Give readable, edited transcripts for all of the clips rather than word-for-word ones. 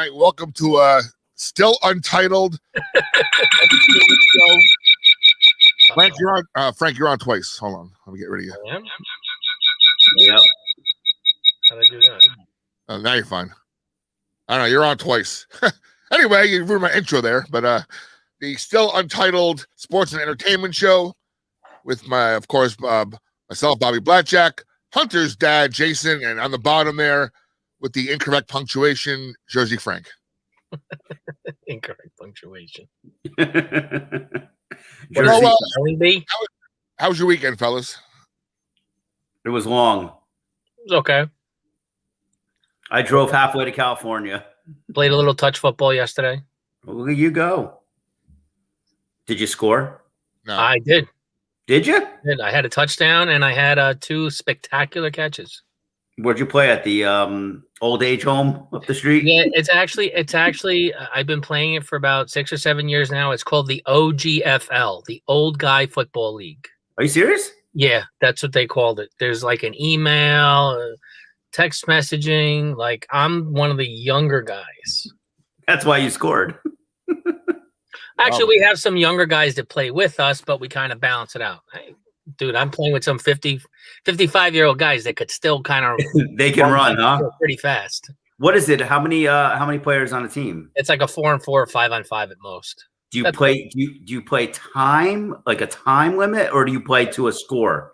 right, welcome to still untitled. Frank, you're on twice. Hold on, let me get rid of you. I am? Yep. How'd I do that? Now you're fine. I don't know, you're on twice. Anyway, you ruined my intro there, but the still untitled sports and entertainment show with of course, myself, Bobby Blackjack, Hunter's dad, Jason, and on the bottom there with the incorrect punctuation, Jersey Frank. Incorrect punctuation. Jersey. How was your weekend, fellas? It was long. It was okay. I drove halfway to California. Played a little touch football yesterday. Well, look at you go. Did you score? No. I did. Did you? I had a touchdown and I had 2 spectacular catches. Where'd you play at the old age home up the street? Yeah, it's actually I've been playing it for about 6 or 7 years now. It's called the OGFL, the Old Guy Football League. Are you serious? Yeah, that's what they called it. There's like an email, text messaging. Like I'm one of the younger guys. That's why you scored. Actually, we have some younger guys that play with us, but we kind of balance it out. Hey, dude, I'm playing with some 55-year-old guys that could still kind of they can run, huh? Pretty fast. What is it? How many players on a team? It's like a 4-on-4 or 5-on-5 at most. Do you play do you play time, like a time limit, or do you play to a score?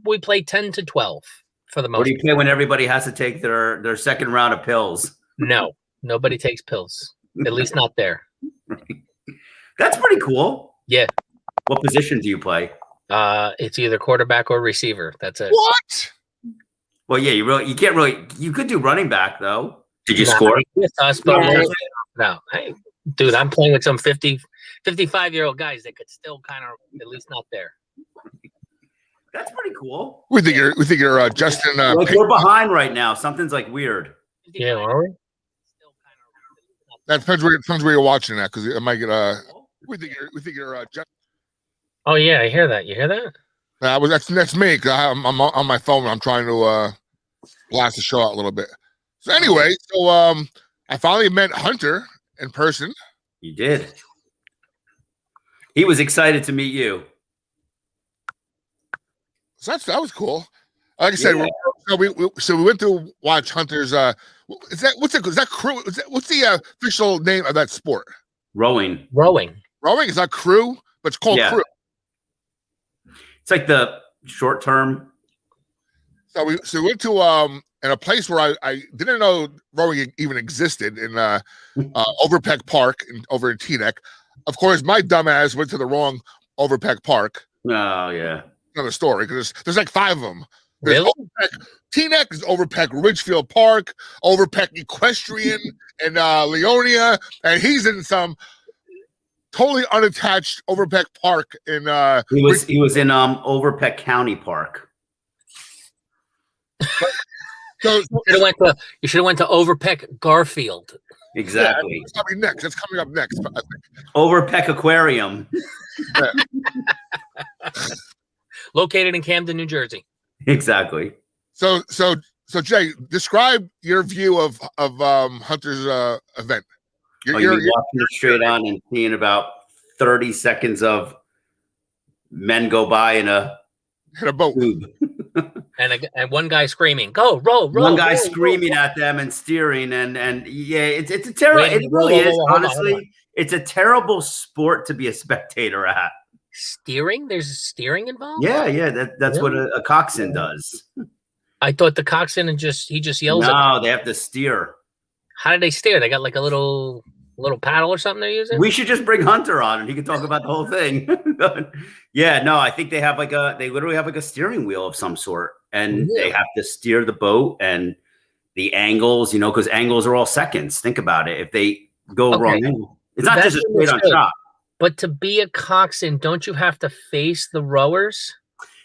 We play 10 to 12 for the most. Or do you play when everybody has to take their second round of pills? No, nobody takes pills. At least not there. That's pretty cool. Yeah. What position do you play? It's either quarterback or receiver. That's it. What? Well, yeah, you could do running back though. Did you score? With us, but no. Hey, dude, I'm playing with some 55-year-old guys that could still kind of at least not there. That's pretty cool. We think you're Justin. Like we're behind right now. Something's like weird. Yeah, are we? That depends where you're watching that, because it might get we think you're Justin. Oh yeah, I hear that. You hear that? That's me. Cause I'm on my phone. I'm trying to blast the show out a little bit. So anyway, I finally met Hunter in person. You did. He was excited to meet you. So that was cool. Like I said, we went to watch Hunter's. Is that crew? What's the official name of that sport? Rowing. Rowing Is not crew, but it's called crew. It's like the short term. So we went to in a place where I didn't know rowing even existed in Overpeck Park over in Teaneck. Of course, my dumbass went to the wrong Overpeck Park. Oh yeah, another story, because there's like 5 of them. There's really? Teaneck is Overpeck Ridgefield Park, Overpeck Equestrian, and Leonia, and he's in some totally unattached Overpeck Park in he was in Overpeck County Park. So you should have went to Overpeck Garfield. Exactly. Yeah, that's coming next. That's coming up next, I think. Overpeck Aquarium. Located in Camden, New Jersey. Exactly. So Jay, describe your view of Hunter's event. You're watching it straight on and seeing about 30 seconds of men go by in a boat. Tube. and one guy screaming, "Go, row!" One guy screaming at them and steering, and yeah, it's a terrible. It really is, honestly. It's a terrible sport to be a spectator at. Steering? There's steering involved? Yeah. That's what a coxswain does. I thought the coxswain he just yells. No, they have to steer. How do they steer? They got like a little paddle or something they're using? We should just bring Hunter on and he can talk about the whole thing. Yeah, no, I think they literally have like a steering wheel of some sort, and they have to steer the boat, and the angles, because angles are all seconds. Think about it. If they go wrong angle, it's not just a straight on shot. But to be a coxswain, don't you have to face the rowers?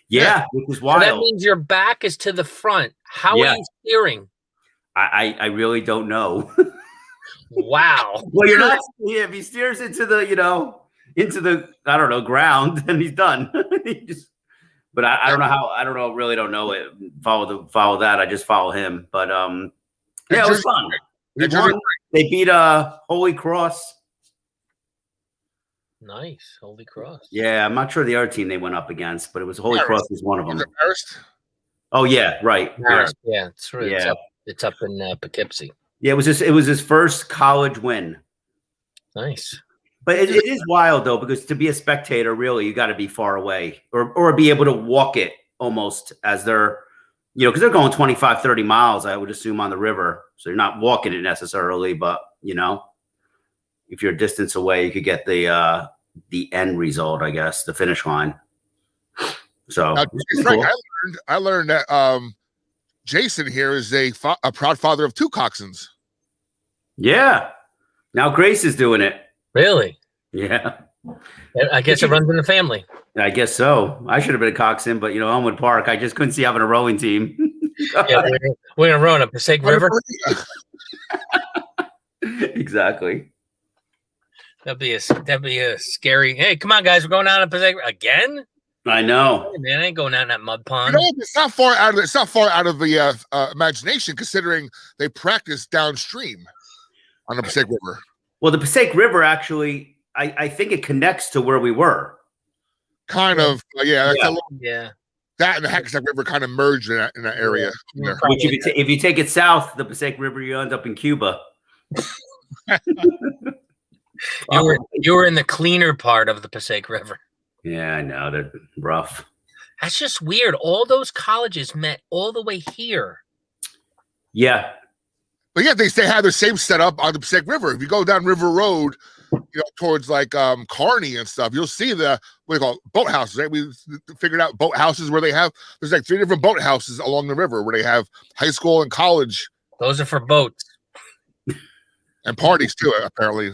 Yeah, which is wild. So that means your back is to the front. How are you steering? I really don't know. Wow. Well, you're not. Yeah, if he steers into the I don't know, ground, then he's done. But I don't know how. I don't know. Really don't know it. Follow that. I just follow him. But yeah, it was fun. They beat Holy Cross. Nice, Holy Cross. Yeah, I'm not sure the other team they went up against, but it was Holy Cross was one of them. Oh yeah, right. Yeah, it's true. Yeah. It's up in Poughkeepsie. Yeah, it was his first college win. Nice. But it is wild though, because to be a spectator, really, you got to be far away or be able to walk it almost as they're, because they're going 25, 30 miles, I would assume, on the river. So you're not walking it necessarily, but if you're a distance away, you could get the end result, I guess, the finish line. So Frank, cool. I learned that Jason here is a proud father of 2 coxswains. Yeah. Now Grace is doing it. Really? Yeah. I guess it runs in the family. I guess so. I should have been a coxswain, but Elmwood Park, I just couldn't see having a rowing team. Yeah, we're gonna row in a Passaic River. Exactly. That'd be a scary. Hey, come on, guys, we're going down to Passaic again. I know. Hey, man, I ain't going down that mud pond. It's not far out of the imagination, considering they practice downstream on the Passaic River. Well, the Passaic River actually, I think it connects to where we were. Kind of, yeah. Yeah. That and the Hackensack River kind of merged in that area. Yeah. Which, if you take it south, the Passaic River, you end up in Cuba. You were in the cleaner part of the Passaic River. Yeah, I know. They're rough. That's just weird. All those colleges met all the way here. Yeah. But yeah, they have the same setup on the Passaic River. If you go down River Road, towards like Kearney and stuff, you'll see the boathouses. Right? We figured out boathouses where there's like 3 different boathouses along the river where they have high school and college. Those are for boats and parties too. Apparently,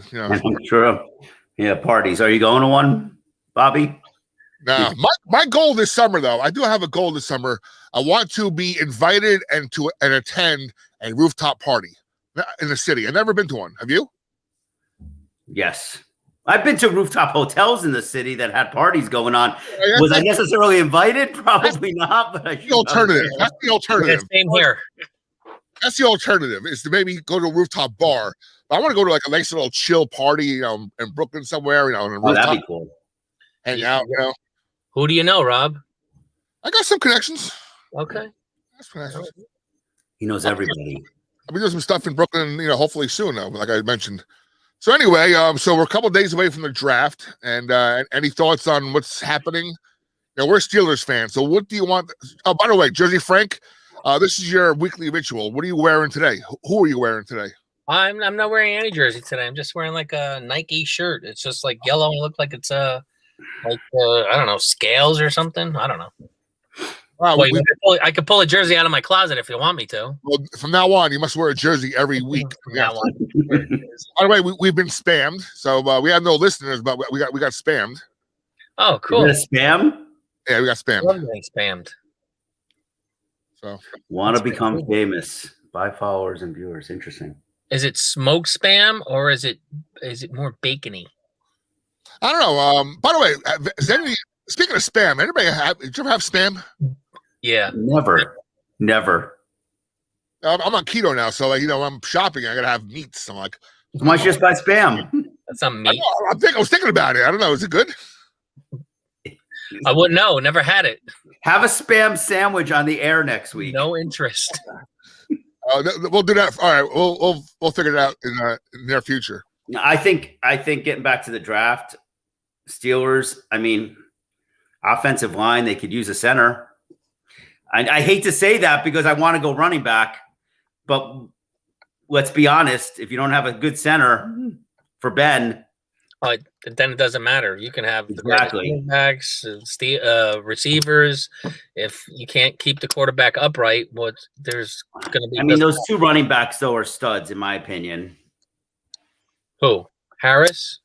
True. Yeah, parties. Are you going to one, Bobby? No. My goal this summer, though, I do have a goal this summer. I want to be invited and attend a rooftop party in the city. I've never been to one. Have you? Yes. I've been to rooftop hotels in the city that had parties going on. Was I necessarily invited? Probably not. But that's the alternative. That's the alternative. Same here. That's the alternative, is to maybe go to a rooftop bar. But I want to go to like a nice little chill party, in Brooklyn somewhere, in a rooftop. That'd be cool. Hang out, Who do you know, Rob? I got some connections. Okay. He knows everybody. I'll be doing some stuff in Brooklyn, hopefully soon, though, like I mentioned. So anyway, so we're a couple of days away from the draft, and any thoughts on what's happening? We're Steelers fans, so what do you want? Oh, by the way, Jersey Frank, this is your weekly ritual. What are you wearing today? Who are you wearing today? I'm not wearing any jersey today. I'm just wearing like a Nike shirt. It's just like yellow and look like it's I don't know, scales or something. I don't know. I could pull a jersey out of my closet if you want me to. Well, from now on, you must wear a jersey every week. By the way, we've been spammed, so we have no listeners, but we got spammed. Oh, cool! Spam? Yeah, we got spammed. Love getting spammed. So, want to become famous? Buy followers and viewers. Interesting. Is it smoke spam or is it more bacony? I don't know. By the way, speaking of spam, did you ever have spam? Yeah. Never. I'm on keto now, so I'm shopping. I gotta have meats. I'm like, why don't you just buy spam? That's not meat. I was thinking about it. I don't know. Is it good? I wouldn't know. Never had it. Have a spam sandwich on the air next week. No interest. We'll do that. All right, we'll figure it out in the near future. I think getting back to the draft, Steelers. I mean, offensive line, they could use a center. I hate to say that because I want to go running back, but let's be honest. If you don't have a good center for Ben, then it doesn't matter. You can have exactly the backs, receivers. If you can't keep the quarterback upright, there's going to be. I mean, those 2 running backs though are studs, in my opinion. Who? Harris?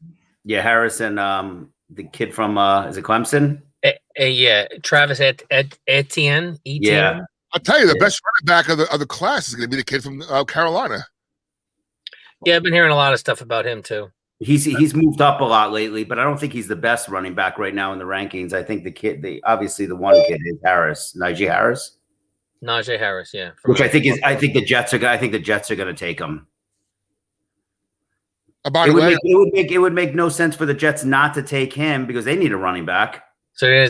Yeah, Harris and the kid from is it Clemson? Yeah, Travis Etienne. Yeah, I'll tell you, the best running back of the class is going to be the kid from Carolina. Yeah, I've been hearing a lot of stuff about him too. He's moved up a lot lately, but I don't think he's the best running back right now in the rankings. I think obviously the one kid is Harris, Najee Harris. Najee Harris, yeah. Which I think the Jets are going to take him. By the way, it would make no sense for the Jets not to take him because they need a running back. So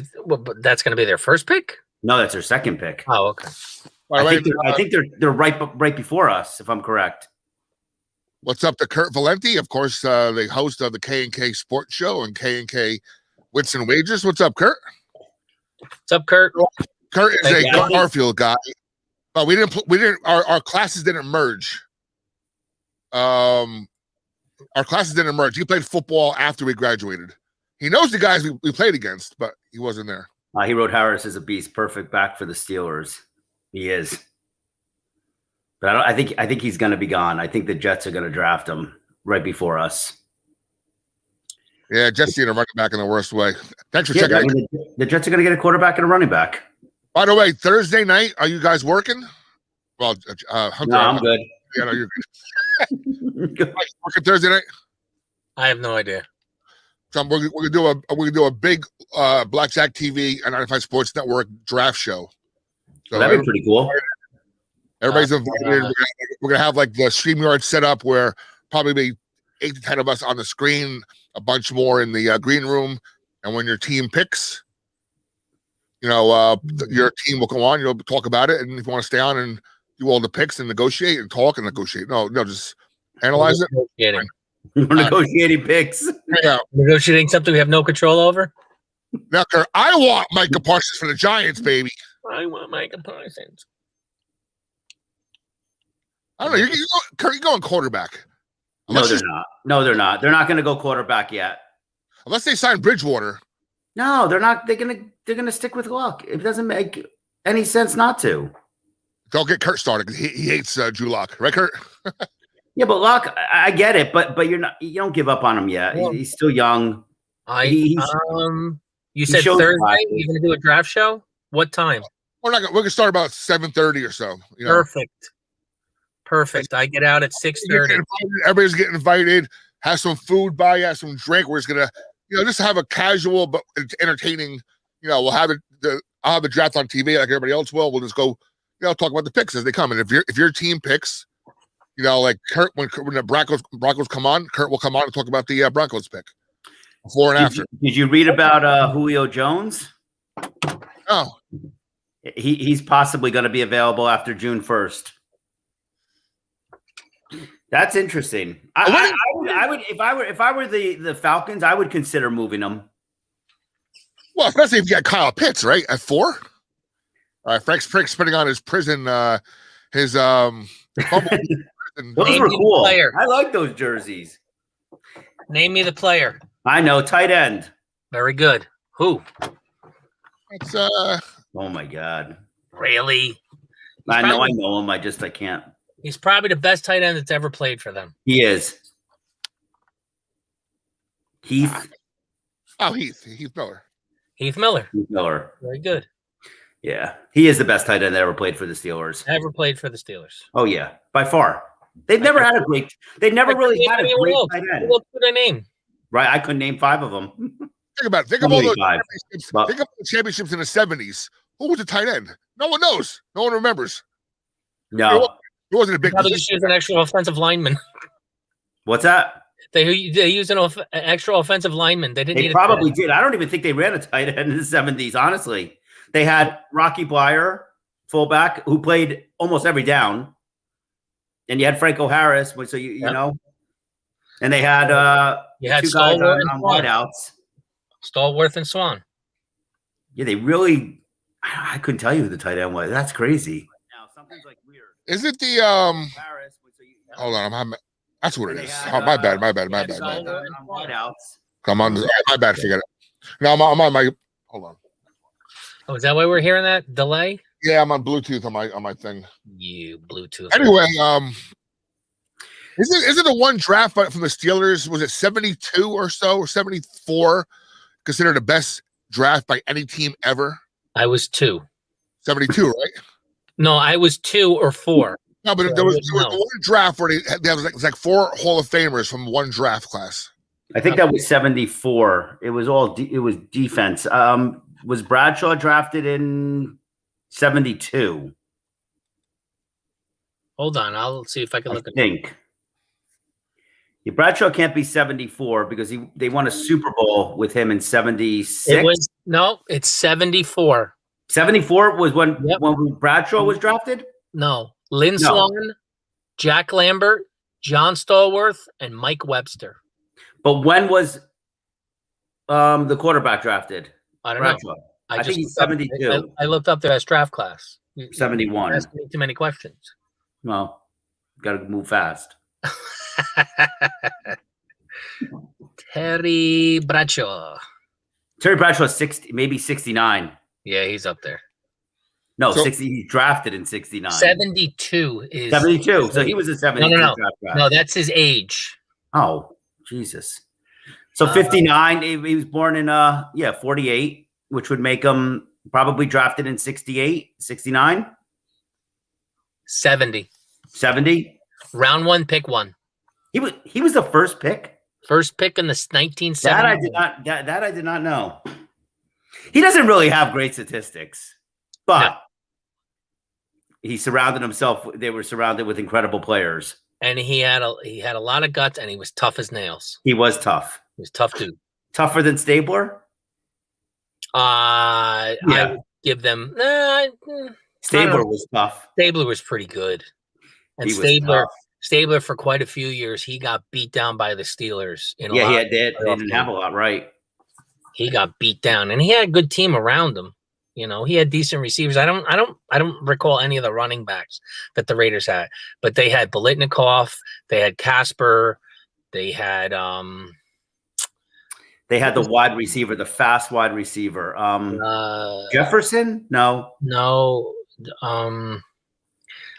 that's going to be their first pick? No, that's their second pick. Oh, okay. I think they're right before us, if I'm correct. What's up to Kurt Valenti? Of course, the host of the K&K Sports Show and K&K Wits and Wages. What's up, Kurt? What's up, Kurt? Kurt is a Garfield guy. But our classes didn't merge. Our classes didn't merge. He played football after we graduated. He knows the guys we played against, but he wasn't there. He wrote Harris is a beast, perfect back for the Steelers. He is. But I think he's going to be gone. I think the Jets are going to draft him right before us. Yeah, Jets need a running back in the worst way. Thanks for checking out. The Jets are going to get a quarterback and a running back. By the way, Thursday night, are you guys working? Well, Hunter, no, I'm good. Yeah, no, you're good. Working Thursday night? I have no idea. So we're gonna do a big Blackjack TV and Untitled Sports Network draft show. So that'd be pretty cool. Everybody's invited. We're gonna have like the StreamYard set up where probably be 8 to 10 of us on the screen, a bunch more in the green room, and when your team picks, your team will go on. You'll talk about it, and if you want to stay on and do all the picks and negotiate and talk and negotiate, no, just analyze it. We're negotiating picks. Yeah. Negotiating something we have no control over. Now, Kurt, I want Micah Parsons for the Giants, baby. I want Micah Parsons. I don't know. Kurt, you're going quarterback. No, they're not. No, they're not. They're not going to go quarterback yet. Unless they sign Bridgewater. No, they're not. They're gonna stick with Luck. It doesn't make any sense not to. Don't get Kurt started because he hates Drew Lock, right, Kurt? Yeah, but Luck, I get it, but you don't give up on him yet. Yeah. He's still young. You said Thursday you're gonna do a draft show? What time? We're gonna start about 7:30 or so. Perfect. I get out at 6:30. Everybody's getting invited. Have some food by you, have some drink. We're just gonna, just have a casual but entertaining. We'll have it. I'll have the draft on TV like everybody else will. We'll just go, talk about the picks as they come. And if your team picks, like Kurt, when the Broncos come on, Kurt will come on and talk about the Broncos pick before and after. Did you read about Julio Jones? Oh, he's possibly going to be available after June 1st. That's interesting. I would if I were the Falcons, I would consider moving him. Well, especially if you got Kyle Pitts, right? At 4. Frank's putting on his prison, his Those were cool. I like those jerseys. Name me the player. I know, tight end. Very good. Who? It's oh my God. Really? I know him. I can't. He's probably the best tight end that's ever played for them. He is. Heath Miller. Heath Miller. Very good. Yeah. He is the best tight end that ever played for the Steelers. Ever played for the Steelers. Oh yeah. By far. They've never had a great tight end. What could I name? Right. I couldn't name 5 of them. Think about it. Think of all those championships. Think of the championships in the 70s. Who was the tight end? No one knows. No one remembers. No. It wasn't a big position. They just use an extra offensive lineman. What's that? They used an extra offensive lineman. They probably did. I don't even think they ran a tight end in the 70s, honestly. They had Rocky Bleier, fullback, who played almost every down. And you had Franco Harris, so you know. And they had 2 guys on wideouts. Stallworth and Swan. Yeah, they really I couldn't tell you who the tight end was. That's crazy. Now something's like weird. Is it the Harris, hold on, that's what it is. My bad. Come on, my bad. Forget it. No, I'm on my. Hold on. Oh, is that why we're hearing that delay? Yeah, I'm on Bluetooth on my thing. You Bluetooth. Anyway, is it the one draft from the Steelers? Was it 72 or so or 74? Considered the best draft by any team ever? I was 2. 72, right? No, I was 2 or 4. No, but there was one draft where they was like 4 Hall of Famers from one draft class. I think that was 74. It was defense. Was Bradshaw drafted in 72? Hold on, I'll see if I can look at think. Yeah, Bradshaw can't be 74 because they won a Super Bowl with him in 76. It's 74. 74 was when Bradshaw was drafted? No. Lynn Sloan, Jack Lambert, John Stallworth, and Mike Webster. But when was the quarterback drafted? I don't Bradshaw. know. I think he's 72. I looked up their draft class. 71. You're asking me too many questions. Well, got to move fast. Terry Bradshaw. Terry Bradshaw 60, maybe 69. Yeah, he's up there. No, 60. He drafted in 69. 72 is 72. So he was a 72 no. draft guy. No, that's his age. Oh, Jesus. So 59. He was born in 48, which would make him probably drafted in 68, 69. 70. 70. Round 1, pick 1. He was the first pick. First pick in the 1970s. That I did not know. He doesn't really have great statistics, but he surrounded himself. They were surrounded with incredible players, and he had a lot of guts, and he was tough as nails. He was tough. He was tough dude. Tougher than Stabler. I would give them. Stabler was tough. Stabler was pretty good, and Stabler for quite a few years, he got beat down by the Steelers. They didn't have a lot, right? He got beat down, and he had a good team around him. You know, he had decent receivers. I don't recall any of the running backs that the Raiders had, but they had Bolitnikoff, they had Casper, they had the wide receiver, the fast wide receiver. Jefferson? No.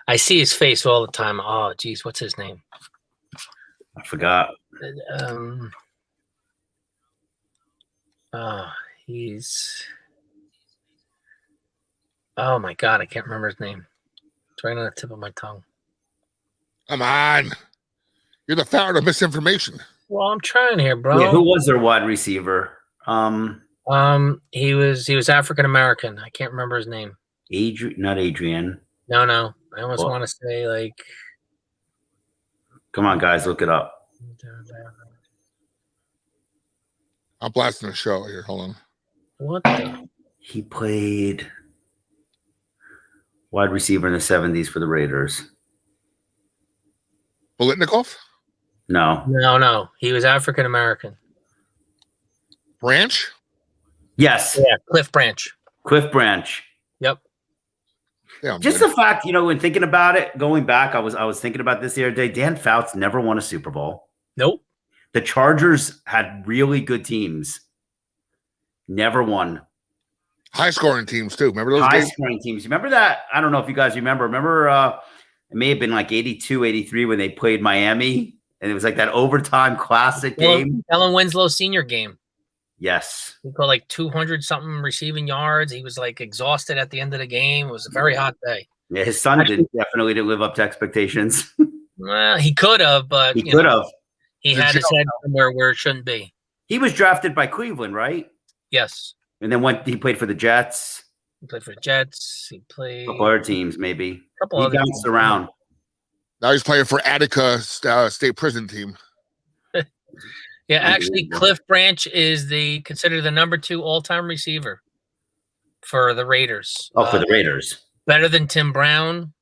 I see his face all the time. Oh, geez, what's his name? I forgot. Oh my God, I can't remember his name. It's right on the tip of my tongue. Come on. You're the founder of misinformation. Well, I'm trying here, bro. Yeah, who was their wide receiver? He was African American. I can't remember his name. Not Adrian. No. I almost want to say like. Come on, guys, look it up. I'm blasting the show here. Hold on. What the? He played wide receiver in the 70s for the Raiders. Bolitnikoff? No. He was African American. Branch? Yes. Yeah, Cliff Branch. Yep. Yeah, just the fact, when thinking about it, going back, I was thinking about this the other day. Dan Fouts never won a Super Bowl. Nope. The Chargers had really good teams. Never won. High scoring teams too. Remember those high scoring teams? Remember that? I don't know if you guys remember. It may have been like 82, 83 when they played Miami, and it was like that overtime classic game. Ellen Winslow Sr. game. Yes. He got like 200 something receiving yards. He was like exhausted at the end of the game. It was a very hot day. Yeah, his son definitely didn't live up to expectations. Well, he could have, but he could have. He had his head somewhere where it shouldn't be. He was drafted by Cleveland, right? Yes. And then he played for the Jets. He played for the Jets. He played a couple other teams, maybe. A couple other bounced around. Now he's playing for Attica State Prison team. Yeah, actually, Cliff Branch is considered the number 2 all-time receiver for the Raiders. Oh, for the Raiders. Better than Tim Brown.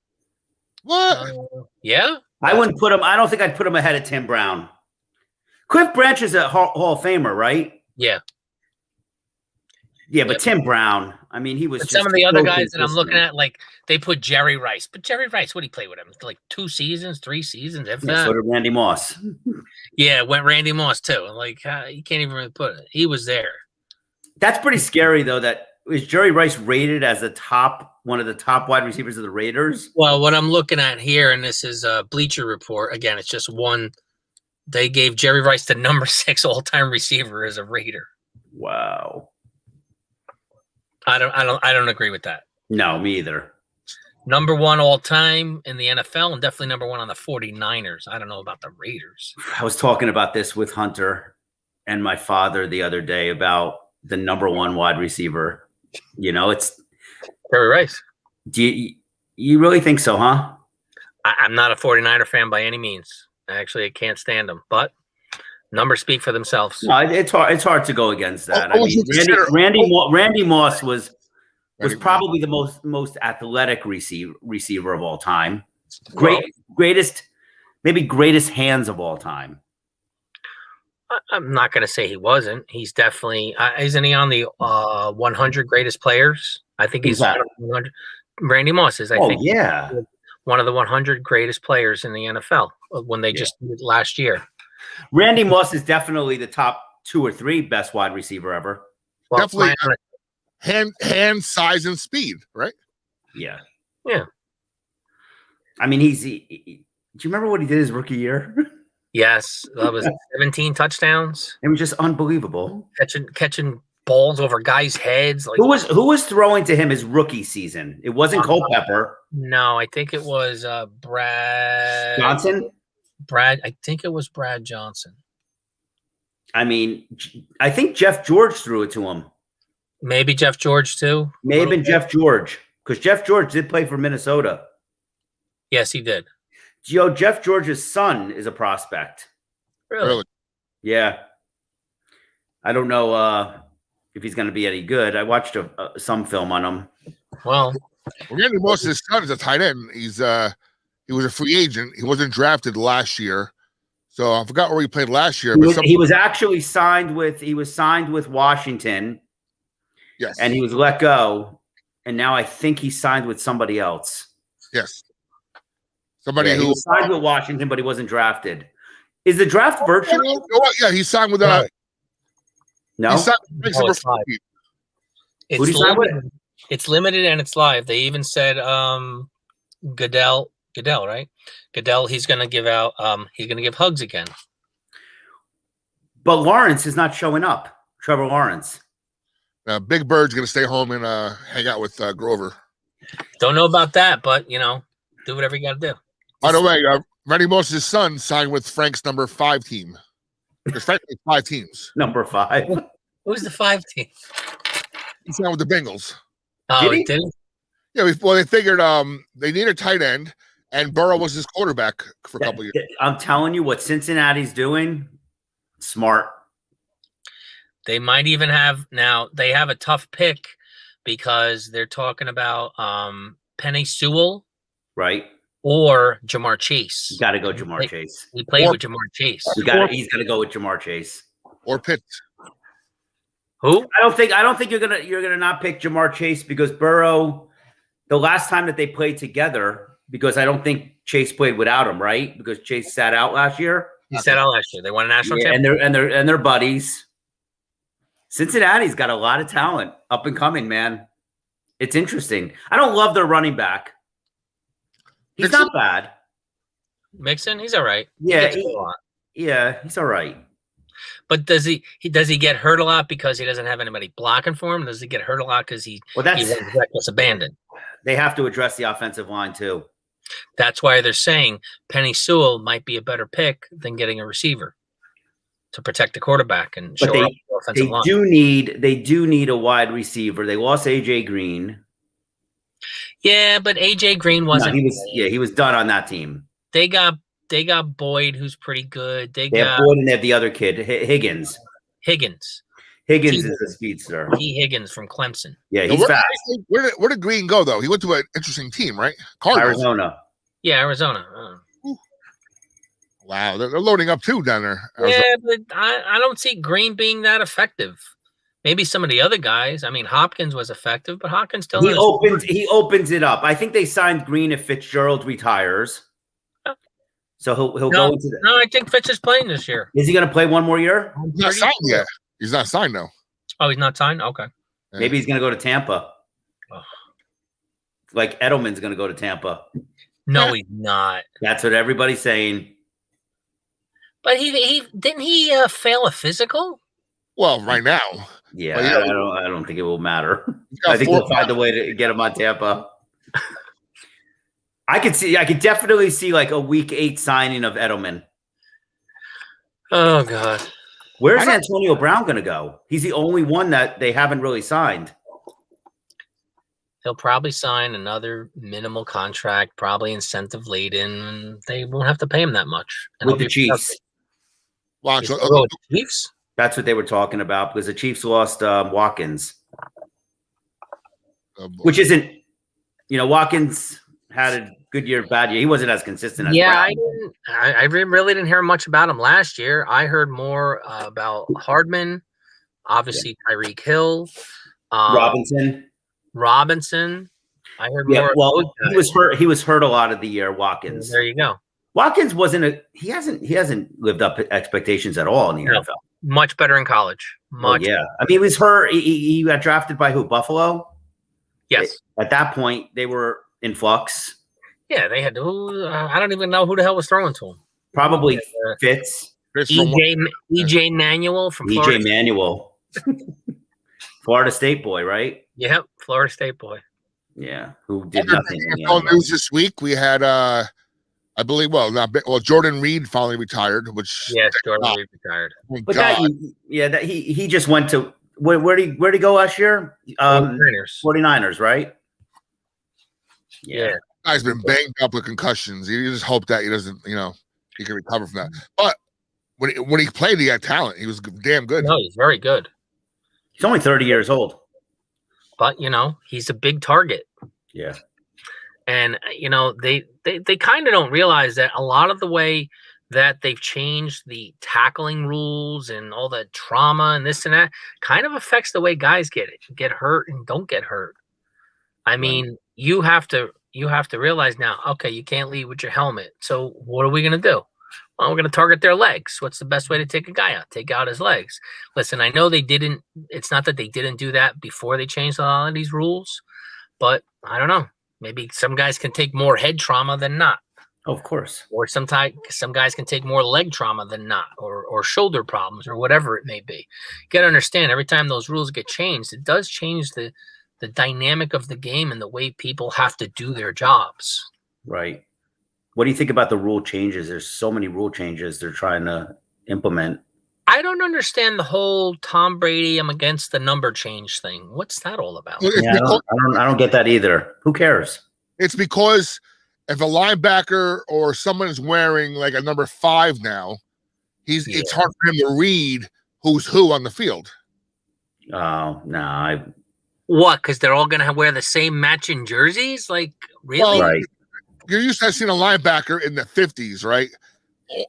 What? Yeah. I wouldn't put him. I don't think I'd put him ahead of Tim Brown. Cliff Branch is a Hall of Famer, right? Yeah. Yeah, but Tim Brown, I mean, he was just some of the other guys that I'm looking at, like they put Jerry Rice. But Jerry Rice, what did he play with him? Like 2 seasons, 3 seasons, if that. So did Randy Moss. Yeah, went Randy Moss too. Like you can't even really put it. He was there. That's pretty scary though. Is Jerry Rice rated as one of the top wide receivers of the Raiders? Well, what I'm looking at here, and this is a Bleacher Report. Again, it's just one. They gave Jerry Rice the number 6 all-time receiver as a Raider. Wow. I don't agree with that. No, me either. Number 1 all time in the NFL and definitely number 1 on the 49ers. I don't know about the Raiders. I was talking about this with Hunter and my father the other day about the number 1 wide receiver. It's Jerry Rice. Do you really think so, huh? I'm not a 49er fan by any means. Actually, I can't stand him. But numbers speak for themselves. No, it's hard. It's hard to go against that. Oh, Randy Moss was Randy probably the most athletic receiver of all time. Greatest hands of all time. I'm not going to say he wasn't. He's definitely isn't he on the 100 greatest players? I think he's one of the 100. Randy Moss is. I think one of the 100 greatest players in the NFL when they just did it last year. Randy Moss is definitely the top 2 or 3 best wide receiver ever. Well, definitely hand, size, and speed, right? Yeah. Yeah. I mean, do you remember what he did his rookie year? Yes, that was 17 touchdowns. It was just unbelievable. Catching balls over guys' heads. Like, who was throwing to him his rookie season? It wasn't Culpepper. No, I think it was Brad Johnson. I think it was Brad Johnson. I mean, I think Jeff George threw it to him. Maybe Jeff George too. May have been Jeff George, because Jeff George did play for Minnesota. Yes, he did. Jeff George's son is a prospect. Really? Yeah. I don't know if he's going to be any good. I watched some film on him. Well, Randy Moss's son is a tight end. He was a free agent. He wasn't drafted last year, so I forgot where he played last year. He was actually signed with Washington. Yes, and he was let go, and now I think he signed with somebody else. Yes. Somebody who was signed with Washington, but he wasn't drafted. Is the draft virtual? You know what? Yeah, he signed with no. He signed with it's live. It's limited and it's live. They even said Goodell, right? Goodell, he's gonna give hugs again. But Lawrence is not showing up. Trevor Lawrence. Big Bird's gonna stay home and hang out with Grover. Don't know about that, but do whatever you got to do. By the way, Randy Moss's son signed with Frank's number 5 team. There's frankly 5 teams. Number 5. Who's the 5 team? He signed with the Bengals. Oh, he did? Yeah, well, they figured they need a tight end, and Burrow was his quarterback for a couple years. I'm telling you what Cincinnati's doing, smart. They might even have they have a tough pick because they're talking about Penny Sewell. Right. Or Jamar Chase. You got to go Jamar Chase. He played with Jamar Chase. He's got to go with Jamar Chase. Or Pitts. Who? I don't think you're gonna not pick Jamar Chase because Burrow, the last time that they played together, because I don't think Chase played without him, right? Because Chase sat out last year. He sat out last year. They won a national championship. And they're buddies. Cincinnati's got a lot of talent up and coming, man. It's interesting. I don't love their running back. He's not bad. Mixon, he's all right. Yeah, he's all right. But does he get hurt a lot because he doesn't have anybody blocking for him? Does he get hurt a lot because he runs reckless abandon? They have to address the offensive line too. That's why they're saying Penny Sewell might be a better pick than getting a receiver to protect the quarterback and show up the offensive line. They do need a wide receiver. They lost AJ Green. Yeah, but AJ Green wasn't. No, he was done on that team. They got Boyd, who's pretty good. They got Boyd, and they have the other kid, Higgins. Higgins is a speedster. Higgins from Clemson. Yeah, he's fast. Where did Green go though? He went to an interesting team, right? Cardinals. Arizona. Yeah, Arizona. Wow, they're loading up too down there. Arizona. Yeah, but I don't see Green being that effective. Maybe some of the other guys. I mean, Hopkins was effective, but Hopkins still he opens it up. I think they signed Green if Fitzgerald retires. So he'll go into that. No, I think Fitz is playing this year. Is he going to play one more year? He's not signed yet. He's not signed though. Oh, he's not signed? Okay. Yeah. Maybe he's going to go to Tampa. Oh. Like Edelman's going to go to Tampa. No, he's not. That's what everybody's saying. But he didn't he fail a physical? Well, right now. Yeah, I don't think it will matter. I think they'll find a way to get him on Tampa. I could definitely see like a week 8 signing of Edelman. Oh God. Where's Antonio Brown going to go? He's the only one that they haven't really signed. He'll probably sign another minimal contract, probably incentive laden, and they won't have to pay him that much. And with the Chiefs. Watch. Chiefs? That's what they were talking about because the Chiefs lost Watkins, which isn't, Watkins had a good year, bad year. He wasn't as consistent as Brown. I really didn't hear much about him last year. I heard more about Hardman, obviously Tyreek Hill, Robinson. I heard more. Well, he was hurt a lot of the year. Watkins. There you go. Watkins he hasn't lived up to expectations at all in the NFL. Much better in college. Much. Yeah. I mean, he was hurt. He got drafted by who? Buffalo. Yes. At that point, they were in flux. Yeah, they had to. I don't even know who the hell was throwing to him. Probably Fitz. EJ Manuel from Florida. EJ Manuel. Florida State boy, right? Yep, Florida State boy. Yeah, who did nothing. News this week, we had, I believe, Jordan Reid finally retired. Jordan Reid retired. But he just went to where'd he go last year? 49ers, right? Yeah. Guy's been banged up with concussions. You just hope that he doesn't, he can recover from that. But when he played, he had talent. He was damn good. No, he's very good. He's only 30 years old. But, he's a big target. Yeah. And, they kind of don't realize that a lot of the way that they've changed the tackling rules and all the trauma and this and that kind of affects the way guys get hurt and don't get hurt. I mean, you have to realize now, okay, you can't lead with your helmet. So what are we going to do? Well, we're going to target their legs. What's the best way to take a guy out? Take out his legs. Listen, I know it's not that they didn't do that before they changed a lot of these rules, but I don't know. Maybe some guys can take more head trauma than not. Oh, of course. Or some guys can take more leg trauma than not, or shoulder problems, or whatever it may be. You got to understand, every time those rules get changed, it does change the dynamic of the game and the way people have to do their jobs. Right. What do you think about the rule changes? There's so many rule changes they're trying to implement. I don't understand the whole Tom Brady, I'm against the number change thing. What's that all about? Yeah, I don't get that either. Who cares? It's because if a linebacker or someone is wearing like a number 5 now, it's hard for him to read who's who on the field. Oh, no. What? Because they're all going to wear the same matching jerseys? Like, really? Right. You're used to seeing a linebacker in the 50s, right?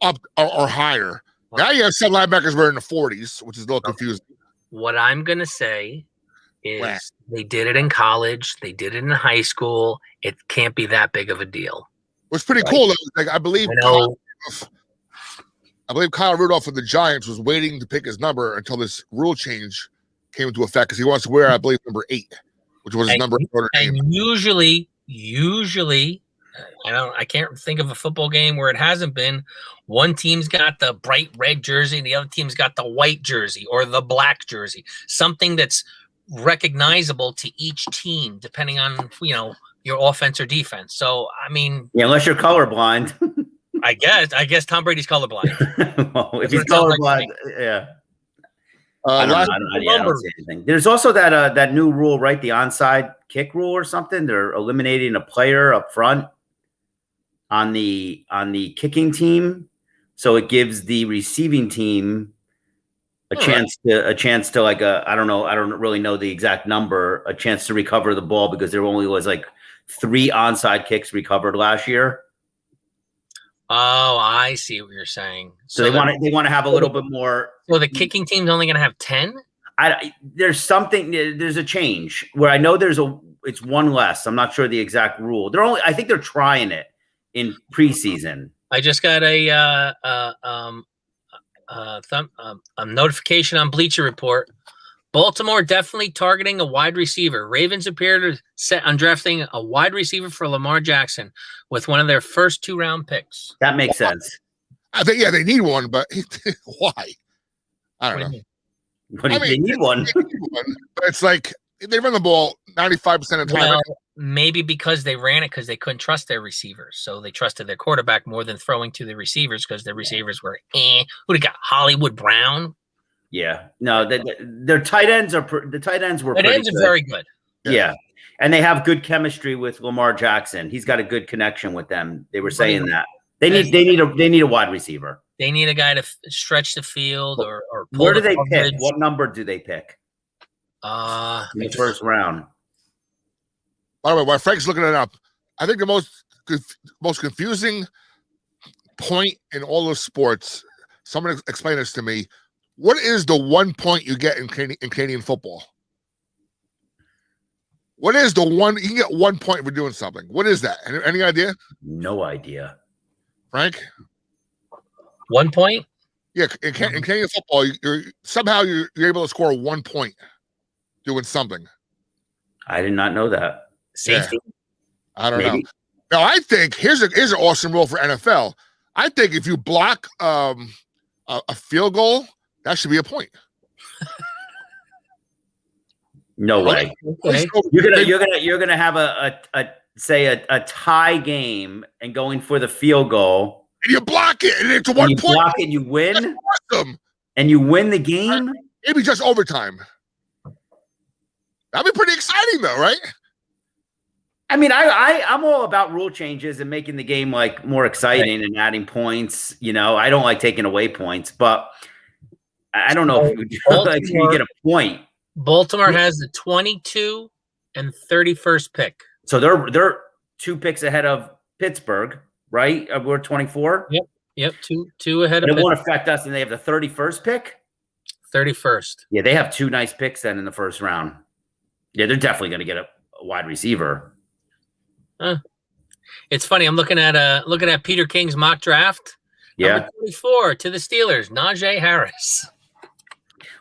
Up or higher. Now you have some linebackers wearing the 40s, which is a little confusing. What I'm going to say is they did it in college. They did it in high school. It can't be that big of a deal. What's pretty cool, though, like I believe Kyle Rudolph of the Giants was waiting to pick his number until this rule change came into effect because he wants to wear, I believe, number 8, which was his number. And usually, I can't think of a football game where it hasn't been. One team's got the bright red jersey, and the other team's got the white jersey or the black jersey. Something that's recognizable to each team, depending on your offense or defense. So, I mean, unless you're colorblind, I guess Tom Brady's colorblind. Well, if he's colorblind, yeah. I don't see anything. There's also that new rule, right? The onside kick rule or something. They're eliminating a player up front on the kicking team, so it gives the receiving team a chance to like I don't really know the exact number, a chance to recover the ball because there only was like 3 onside kicks recovered last year. Oh, I see what you're saying. So they want to have a little bit more. So the kicking team's only going to have 10? There's a change where I know it's 1 less. I'm not sure the exact rule. I think they're trying it in preseason. I just got a notification on Bleacher Report. Baltimore definitely targeting a wide receiver. Ravens appear to set on drafting a wide receiver for Lamar Jackson with one of their first 2-round picks. That makes sense. I think, they need one, but why? I don't know. They need one. But it's like they run the ball 95% of the time. Well, maybe because they ran it because they couldn't trust their receivers. So they trusted their quarterback more than throwing to the receivers because their receivers were Who they got? Hollywood Brown? Yeah. No, their tight ends are the tight ends were tight ends are very good. Yeah. And they have good chemistry with Lamar Jackson. He's got a good connection with them. They were saying that they need a wide receiver. They need a guy to stretch the field or pull. Where do they pick? What number do they pick? In the first round. By the way, while Frank's looking it up, I think the most confusing point in all of sports. Someone explain this to me. What is the 1 point you get in Canadian football? What is the one? You can get 1 point for doing something. What is that? Any idea? No idea. Frank? 1 point? Yeah, in Canadian football, you're able to score 1 point doing something. I did not know that. Safety? Yeah. I don't know. Now, I think here's an awesome rule for NFL. I think if you block a field goal, that should be a point. No way. Okay. You're gonna have a tie game and going for the field goal. And you block it, and it's a 1 point. You block it, and you win. That's awesome. And you win the game. Maybe just overtime. That'd be pretty exciting, though, right? I mean, I'm all about rule changes and making the game like more exciting and adding points. You know, I don't like taking away points, but I don't know if you get a point. Baltimore has the 22 and 31st pick. So they're 2 picks ahead of Pittsburgh, right? We're 24. Yep, two ahead of. It won't affect us, and they have the 31st pick. 31st. Yeah, they have 2 nice picks then in the first round. Yeah, they're definitely going to get a wide receiver. It's funny. I'm looking at Peter King's mock draft. Yeah, Number 24 to the Steelers, Najee Harris.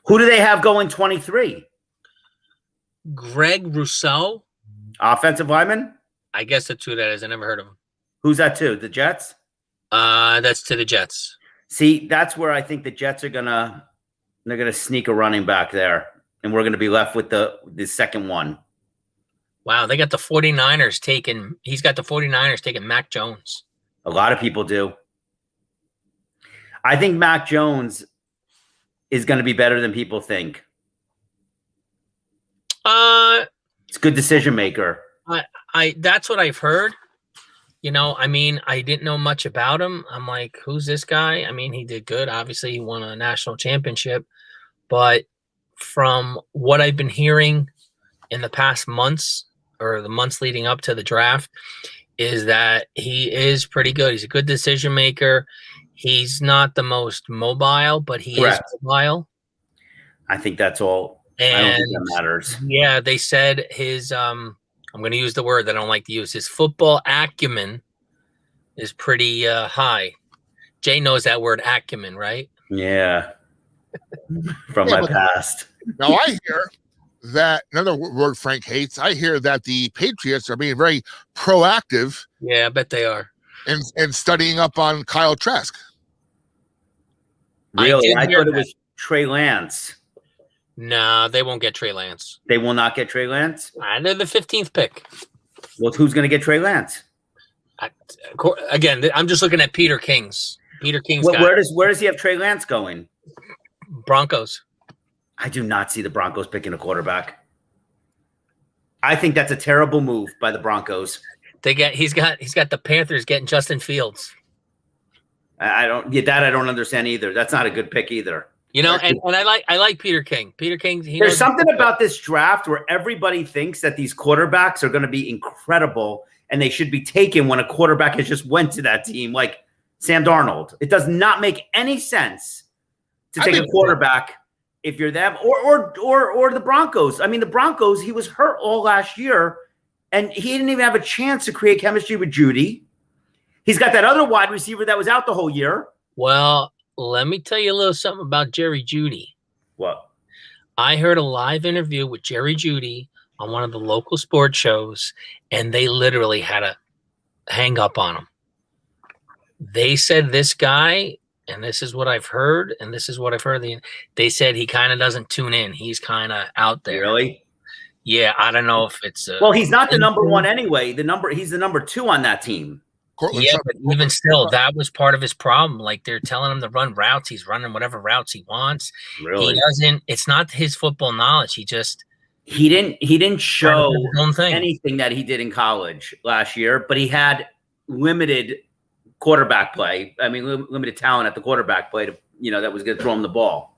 Who do they have going 23? Greg Rousseau, Offensive lineman. I guess that's who that is. I never heard of him. Who's that to? The Jets? That's to the Jets. See, that's where I think the Jets are gonna sneak a running back there, and we're gonna be left with the second one. Wow, they got the 49ers taking. He's got the 49ers taking Mac Jones. A lot of people do. I think Mac Jones is going to be better than people think. It's a good decision maker. I that's what I've heard. You know, I mean, I didn't know much about him. I'm like, who's this guy? I mean, he did good. Obviously, he won a national championship. But from what I've been hearing in the past months or the months leading up to the draft is that he is pretty good. He's a good decision maker. He's not the most mobile, but he is mobile. I think that's all. And I don't think that matters. Yeah, they said his I'm going to use the word that I don't like to use. His football acumen is pretty high. Jay knows that word acumen, right? Yeah. From my past. Now I hear that another word Frank hates. I hear that the Patriots are being very proactive. Yeah, I bet they are. And studying up on Kyle Trask. Really? I thought it was Trey Lance. No, they won't get Trey Lance. They will not get Trey Lance? They're the 15th pick. Well, who's going to get Trey Lance? Again, I'm just looking at Peter King's. Where does he have Trey Lance going? Broncos. I do not see the Broncos picking a quarterback. I think that's a terrible move by the Broncos. He's got the Panthers getting Justin Fields. I don't understand either. That's not a good pick either. You know, and I like Peter King. Peter King. There's something about this draft where everybody thinks that these quarterbacks are going to be incredible and they should be taken when a quarterback has just went to that team, like Sam Darnold. It does not make any sense to take a quarterback if you're them or the Broncos. I mean, the Broncos, he was hurt all last year and he didn't even have a chance to create chemistry with Judy. He's got that other wide receiver that was out the whole year. Well, let me tell you a little something about Jerry Jeudy. What? I heard a live interview with Jerry Jeudy on one of the local sports shows, and they literally had a hang up on him. They said this guy, and this is what I've heard, and this is what I've heard. They said he kind of doesn't tune in. He's kind of out there. Really? Yeah, I don't know if it's well, he's not the number one anyway. He's the number 2 on that team. Yeah, but even still, that was part of his problem. Like, they're telling him to run routes. He's running whatever routes he wants. Really? He doesn't. It's not his football knowledge. He He didn't show His own thing. anything that he did in college last year, but he had limited quarterback play. I mean, limited talent at the quarterback play to, that was going to throw him the ball.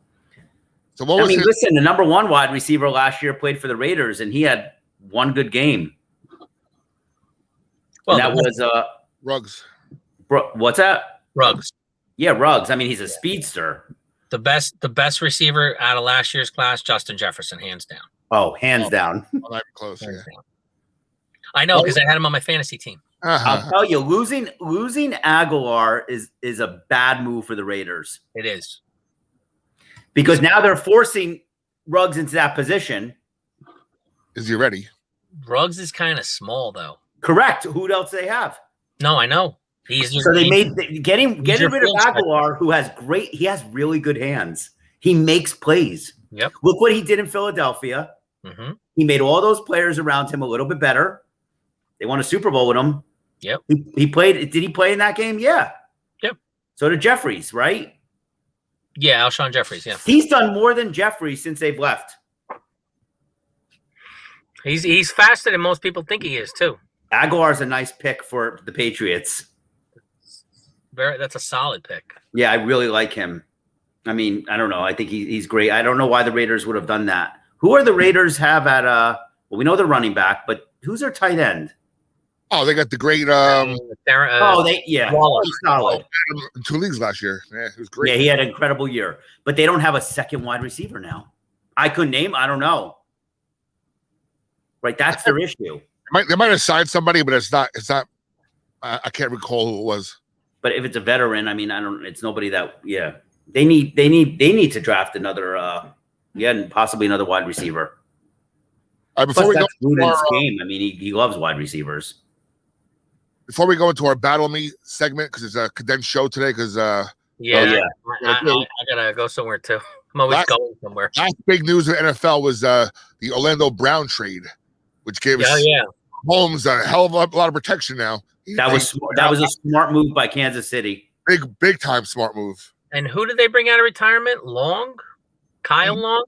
So what was listen, the number one wide receiver last year played for the Raiders, and he had one good game. Well, and that was Ruggs. What's that? Ruggs. Yeah, Ruggs. I mean, he's a speedster. The best receiver out of last year's class, Justin Jefferson, hands down. Oh, hands down. Not even close. Yeah. I know because I had him on my fantasy team. I'll tell you, losing Aguilar is a bad move for the Raiders. It is. Because now they're forcing Ruggs into that position. Is he ready? Ruggs is kind of small, though. Correct. Who else do they have? No, I know. So they made getting rid of Aguilar, who has really good hands. He makes plays. Yep. Look what he did in Philadelphia. Mm-hmm. He made all those players around him a little bit better. They won a Super Bowl with him. Yep. He played. Did he play in that game? Yeah. Yep. So did Jeffries, right? Yeah, Alshon Jeffries. Yeah. He's done more than Jeffries since they've left. He's faster than most people think he is too. Aguilar's a nice pick for the Patriots. That's a solid pick. Yeah, I really like him. I mean, I don't know. I think he's great. I don't know why the Raiders would have done that. Who are the Raiders have at well, we know they're running back, but who's their tight end? Oh, they got the great Waller. Solid. 2 leagues last year. Yeah, it was great. Yeah, he had an incredible year. But they don't have a second wide receiver now. I couldn't name, I don't know. Right, that's their issue. They might have signed somebody, but it's not I can't recall who it was. But if it's a veteran, I mean, it's nobody that They need to draft another and possibly another wide receiver. Before we go into our game, I mean, he loves wide receivers. Before we go into our Battle Me segment, because it's a condensed show today, because I gotta go somewhere too. I'm always going somewhere. Last big news in the NFL was the Orlando Brown trade, which gives Holmes a hell of a lot of protection now. That was a smart move by Kansas City. Big time smart move. And who did they bring out of retirement? Kyle Long?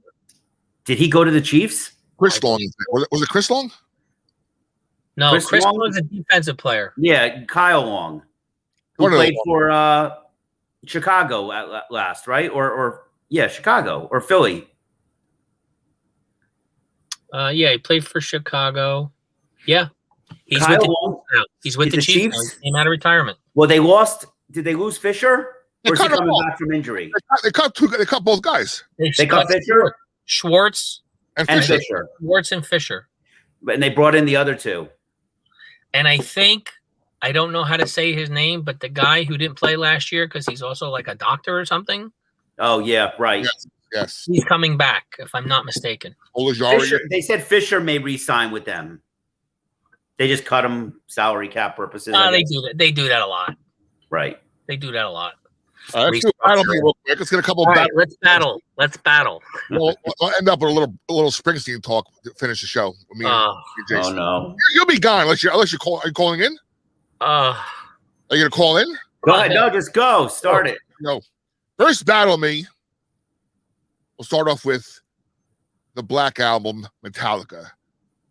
Did he go to the Chiefs? Chris Long. Was it Chris Long? No, Chris Long was a defensive player. Yeah, Kyle Long, who played for Chicago at last, right? Or Chicago or Philly. He played for Chicago. Yeah. He's with the Chiefs. He came out of retirement. Well, they lost. Did they lose Fisher? Or is he coming back from injury? They cut both guys. They cut Fisher, Schwartz, and Fisher. Schwartz and Fisher. And they brought in the other two. And I think, I don't know how to say his name, but the guy who didn't play last year because he's also like a doctor or something. Oh, yeah, right. Yes. He's coming back, if I'm not mistaken. They said Fisher may re-sign with them. They just cut him salary cap purposes. They do that. They do that a lot. Right. They do that a lot. Let's do battle me real quick. Let's get a couple of Let's battle. We'll end up with a little Springsteen talk to finish the show. Oh no. You'll be gone unless you're are you calling in? Are you gonna call in? Go ahead. No, just go. Start it. No. First battle me. We'll start off with the Black Album, Metallica.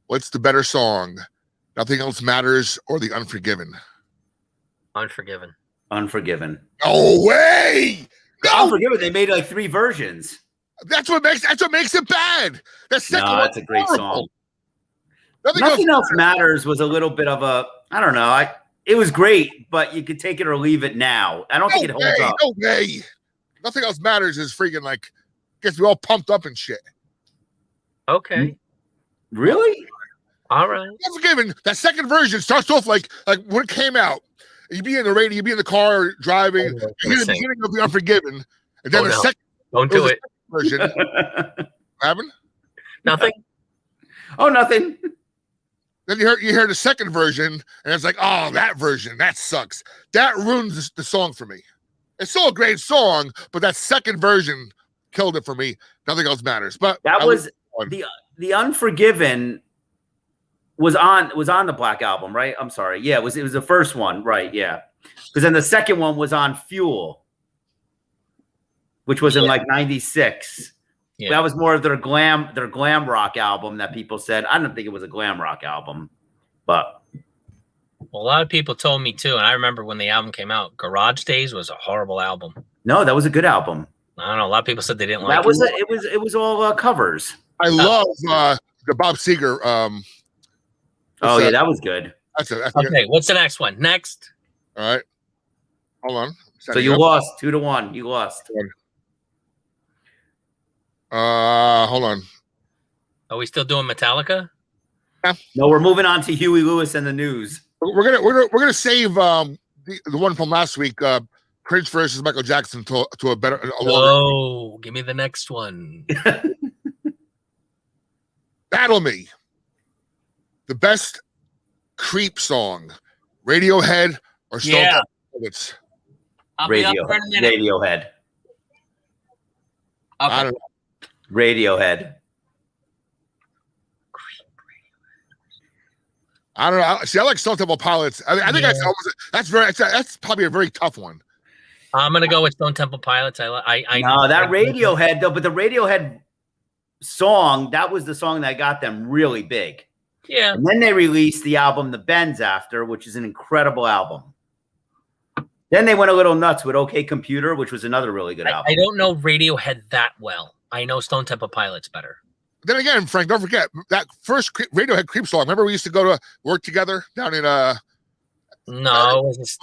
What's the better song? Nothing Else Matters or The Unforgiven? Unforgiven. No way! No! Unforgiven. They made like 3 versions. That's what makes it bad. That's a great song. Nothing else matters was a little bit of a, I don't know. It was great, but you could take it or leave it now. I don't think it holds up. No way. Nothing Else Matters is freaking gets me all pumped up and shit. Okay. Really? All right. Unforgiven. That second version starts off like when it came out. You'd be in the radio, you'd be in the car driving, you hear the beginning of The Unforgiven, and then second. Don't do it. Version. What happened? Nothing. Oh, nothing. Then you hear the second version, and it's like, oh, that version, that sucks. That ruins the song for me. It's still a great song, but that second version killed it for me. Nothing Else Matters. But that was the Unforgiven. Was on the Black Album, right? I'm sorry. Yeah, it was the first one, right? Yeah, because then the second one was on Fuel, which was in like '96. Yeah. That was more of their glam rock album that people said. I don't think it was a glam rock album, but Well, a lot of people told me too, and I remember when the album came out, Garage Days was a horrible album. no, that was a good album. I don't know. A lot of people said they didn't like That was it was all covers. I love the Bob Seger. Oh yeah, that was good. That's okay. What's the next one? Next. All right. Hold on. So you lost 2-1. You lost. Hold on. Are we still doing Metallica? Yeah. No, we're moving on to Huey Lewis and the News. We're gonna save the one from last week, Prince versus Michael Jackson, to a better. Oh, give me the next one. Battle Me. The best creep song, Radiohead or Stone Temple Pilots? I'll be up for a minute. Radiohead. Okay. I don't know. Radiohead. I don't know. See, I like Stone Temple Pilots. I think that's probably a very tough one. I'm gonna go with Stone Temple Pilots. No, that Radiohead though, but the Radiohead song, that was the song that got them really big. Yeah. And then they released the album The Bends after, which is an incredible album. Then they went a little nuts with OK Computer, which was another really good album. I don't know Radiohead that well. I know Stone Temple Pilots better. Then again, Frank, don't forget that first Radiohead creep song. Remember, we used to go to work together down in No, it was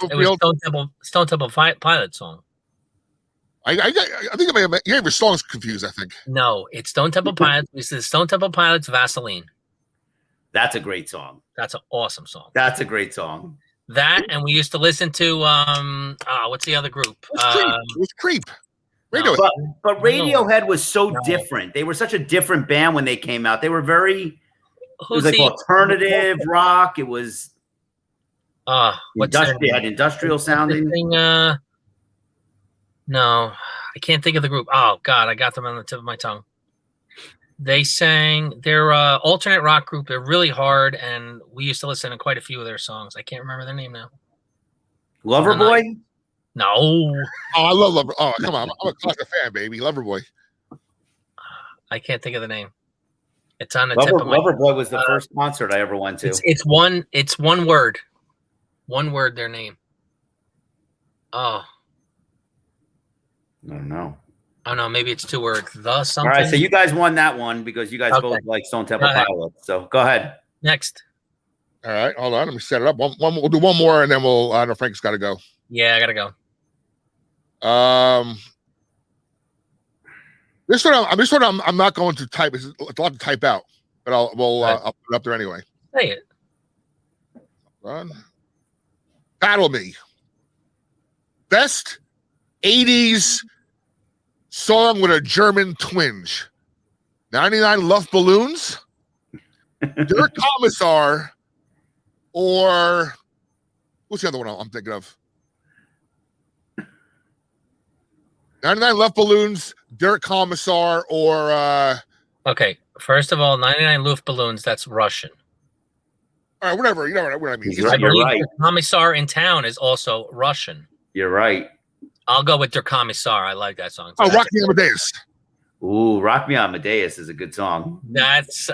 Stone Temple Pilot song. I think you have your songs confused. I think no, it's Stone Temple Pilots. This is Stone Temple Pilots Vaseline. That's a great song. That's an awesome song. That's a great song. That, and we used to listen to what's the other group? It was Creep. Radiohead. No, but Radiohead was so different. They were such a different band when they came out. They were very it was like alternative rock. It was they had industrial sounding. No, I can't think of the group. Oh God, I got them on the tip of my tongue. They sang, they're alternate rock group. They're really hard, and we used to listen to quite a few of their songs. I can't remember their name now. Loverboy? No. Oh, I love Lover. Oh, come on. I'm a classic fan, baby. Loverboy. I can't think of the name. It's on the tip of my Loverboy was the first concert I ever went to. It's one word. One word, their name. Oh. I don't know. Oh no, maybe it's 2 words. The something. All right, so you guys won that one because you guys both like Stone Temple Pilots. So go ahead. Next. All right, hold on. Let me set it up. We'll do one more, and then we'll. I know Frank's got to go. Yeah, I gotta go. This one I'm not going to type. It's a lot to type out, but I'll put it up there anyway. Say it. Run. Battle Me. Best 80s song with a German twinge. 99 Luft Balloons, Der Kommissar, or what's the other one I'm thinking of? 99 Luft Balloons, Der Kommissar, or okay. First of all, 99 Luft Balloons, that's Russian. all right, whatever. You know what I mean. You're right. The Commissar in Town is also Russian. You're right. I'll go with Der Kommissar. I like that song. Oh, Rock Me Amadeus. Ooh, Rock Me Amadeus is a good song. That's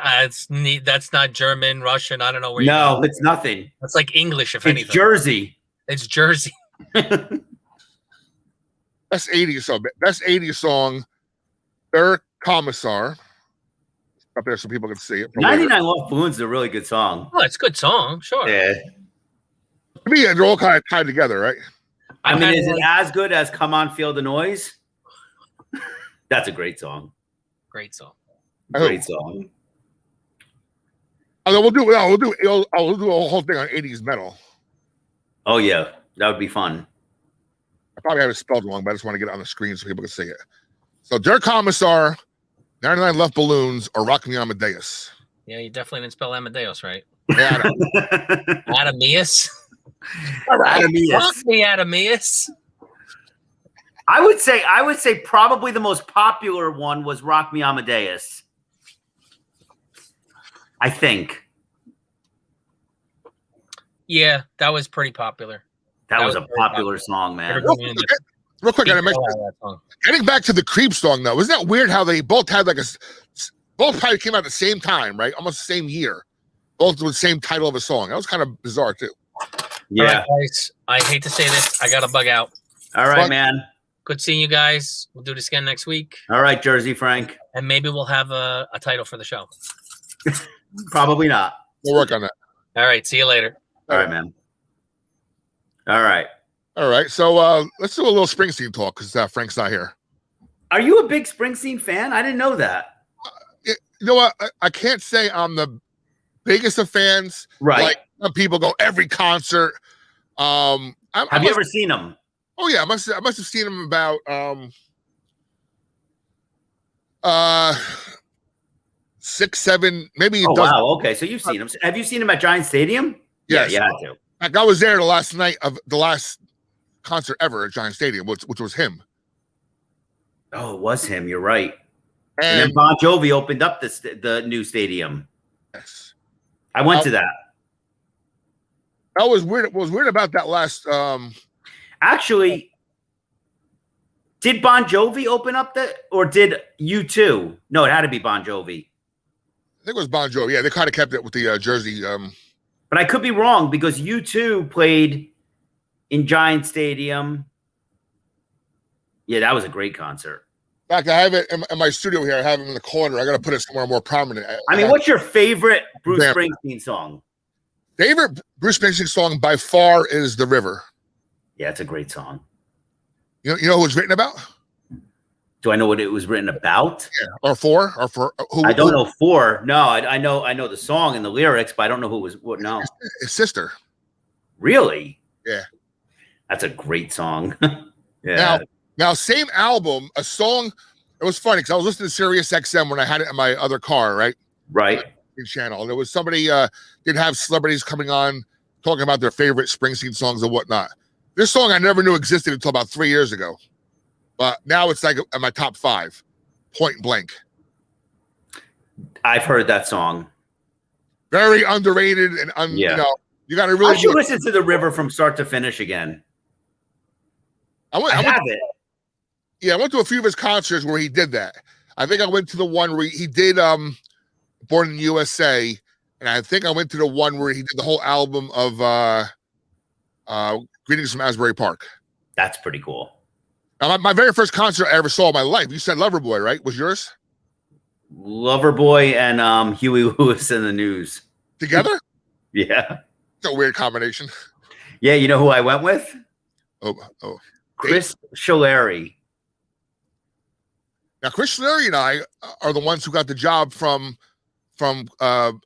not German, Russian. I don't know where. No, it's nothing. It's like English, if it's anything. Jersey. It's Jersey. Best 80s song, Der Kommissar. Up there so people can see it. 99 Luft Balloons is a really good song. Oh, it's a good song, sure. Yeah. To me, they're all kind of tied together, right? I mean, is it as good as Come On Feel the Noise? That's a great song. Great song. Great song. Although we'll do a whole thing on 80s metal. Oh yeah, that would be fun. I probably have it spelled wrong, but I just want to get it on the screen so people can see it. So, Der Kommissar, 99 Left Balloons, or Rock Me Amadeus. Yeah, you definitely didn't spell Amadeus right. Yeah, I know. Adameus. Adameus. Rock me, Adameus. I would say probably the most popular one was Rock Me Amadeus. I think. Yeah, that was pretty popular. That was a popular song, man. Don't Real quick, I mentioned that song. getting back to the Creep song though. Isn't that weird how they both had like both probably came out at the same time, right? Almost the same year. Both with the same title of a song. That was kind of bizarre too. Yeah. All right, guys. I hate to say this. I got to bug out. All right, man. Good seeing you guys. We'll do this again next week. All right, Jersey Frank. And maybe we'll have a title for the show. Probably not. We'll work on that. All right. See you later. All right, man. All right. All right. So let's do a little Springsteen talk because Frank's not here. Are you a big Springsteen fan? I didn't know that. You know what? I can't say I'm the biggest of fans. Right. Like some people go every concert. Have you ever seen him? Oh yeah, I must have seen him about 6, 7, maybe. Oh wow, okay. So you've seen him. Have you seen him at Giant Stadium? Yes. Yeah, I do. Like I was there the last night of the last concert ever at Giant Stadium, which was him. Oh, it was him. You're right. And then Bon Jovi opened up the new stadium. yes, I went to that. that was weird. What was weird about that last Actually, did Bon Jovi open up or did U2? No, it had to be Bon Jovi. I think it was Bon Jovi. Yeah, they kind of kept it with the Jersey. But I could be wrong because U2 played in Giant Stadium. Yeah, that was a great concert. In fact, I have it in my studio here. I have it in the corner. I got to put it somewhere more prominent. I mean, what's your favorite Bruce Springsteen song? Favorite Bruce Springsteen song by far is "The River." Yeah, it's a great song. You know who it's written about? Do I know what it was written about? Yeah, or for who? I don't know for. No, I know the song and the lyrics, but I don't know who was what. No, his sister. Really? Yeah, that's a great song. Yeah. Now, same album, a song. It was funny because I was listening to Sirius XM when I had it in my other car, right? Right. Channel. And there was somebody did have celebrities coming on talking about their favorite Springsteen songs and whatnot. This song I never knew existed until about 3 years ago, but now it's like in my top 5, point blank. I've heard that song. Very underrated and you know, you got to really. I should listen to "The River" from start to finish again. I have it. Yeah, I went to a few of his concerts where he did that. I think I went to the one where he did Born in the USA, and I think I went to the one where he did the whole album of Greetings from Asbury Park. That's pretty cool. Now, my very first concert I ever saw in my life, you said Loverboy, right? Was yours? Loverboy and Huey Lewis and the News. Together? Yeah. It's a weird combination. Yeah, you know who I went with? Oh. Chris Scolari. Now, Chris Scolari and I are the ones who got the job from Mr.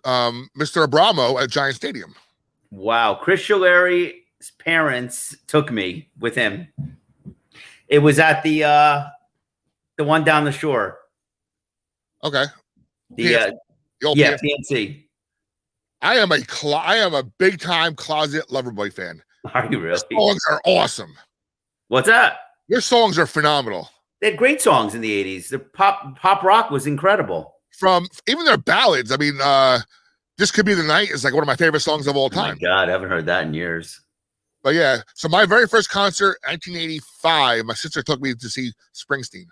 Abramo at Giant Stadium. Wow. Chris Scolari's parents took me with him. It was at the one down the shore. Okay. The old PNC. I am a big time closet Loverboy fan. Are you really? Your songs are awesome. What's that? Your songs are phenomenal. They had great songs in the 80s. The pop rock was incredible. From even their ballads. I mean, This Could Be the Night is like one of my favorite songs of all time. Oh my God, I haven't heard that in years. But yeah, so my very first concert, 1985, my sister took me to see Springsteen.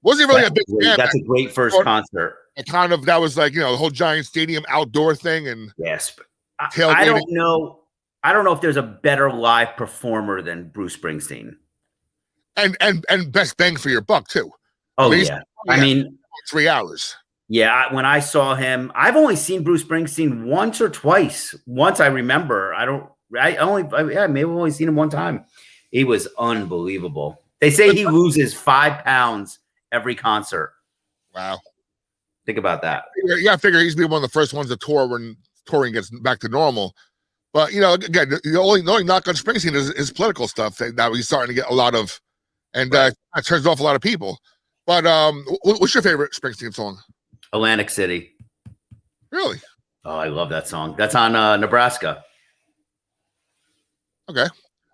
Wasn't really a big fan. That's a great first concert. That was like, the whole Giant Stadium outdoor thing. And yes, I don't know. I don't know if there's a better live performer than Bruce Springsteen. And best bang for your buck too. Oh yeah. I mean 3 hours. Yeah, when I saw him, I've only seen Bruce Springsteen once or twice. Once I remember. Maybe I've only seen him one time. He was unbelievable. They say he loses 5 pounds every concert. Wow. Think about that. Yeah, I figure he's been one of the first ones to tour when touring gets back to normal. But again, the only knock on Springsteen is his political stuff that he's starting to get a lot of, and that turns off a lot of people. But what's your favorite Springsteen song? Atlantic City. Really? Oh, I love that song. That's on Nebraska. Okay.